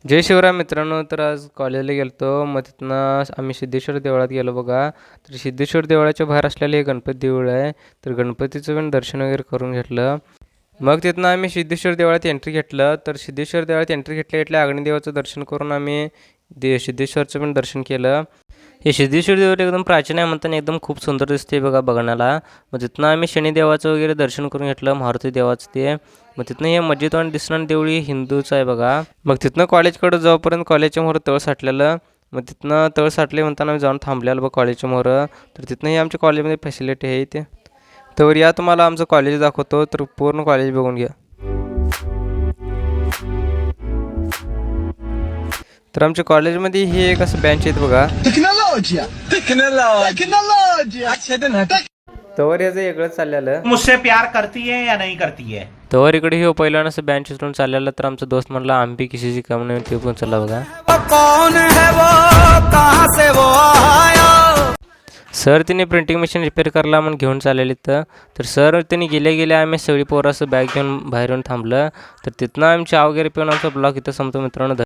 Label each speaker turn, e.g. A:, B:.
A: जय शिवराय मित्रांनो. तर आज कॉलेजला गेलतो. मग तिथनं आम्ही सिद्धेश्वर देवळात गेलो बघा. तर सिद्धेश्वर देवळाच्या बाहेर असलेलं हे गणपती देऊळ आहे. तर गणपतीचं पण दर्शन वगैरे करून घेतलं. मग तिथनं आम्ही सिद्धेश्वर देवळात एंट्री घेतलं. तर सिद्धेश्वर देवळात एंट्री घेतल्या घेतल्या अग्निदेवाचं दर्शन करून आम्ही सिद्धेश्वरचं पण दर्शन केलं. हे सिद्धेश्वर देऊळ एकदम प्राचीन आहे म्हणताना एकदम खूप सुंदर दिसते बघा बघण्याला. मग तिथनं आम्ही शनिदेवाचं वगैरे दर्शन करून घेतलं, मारुती देवाचं ते. मग तिथनं हे मस्जिद आणि दिसणारी देवळी हिंदूचं आहे बघा. मग तिथनं कॉलेजकडं जाऊपर्यंत कॉलेजच्या मोहर तळ साठलेलं. मग तिथनं तळ साठले म्हणताना आम्ही जाऊन थांबलेलं बघ कॉलेजच्या मोहर. तर तिथनंही आमच्या कॉलेजमध्ये फॅसिलिटी आहे ते. तर या तुम्हाला आमचं कॉलेज दाखवतो. तर पूर्ण कॉलेज बघून घ्या. तर आमच्या कॉलेजमध्ये हे एक असं बेंच आहेत बघा.
B: टेक्नोलॉजी
A: तवर याचं वेगळं चाललेलं.
C: मुझसे प्यार करती है या नहीं करती है?
A: तवर इकडे हे पहिलं असं बेंच उचलून चाललेलं. तर आमचा दोस्त म्हणला आम्ही किसीची काम नाही, ते पण चला बघा. सर तिने प्रिंटिंग मशीन रिपेअर करायला म्हणून घेऊन चाललेली. तर सर त्यांनी गेल्या आम्ही सगळी पोरं असं बॅग घेऊन बाहेर येऊन थांबलं. तर तिथनं आम्ही चहा वगैरे पिऊन आमचा ब्लॉग इथं संपतो मित्रांनो.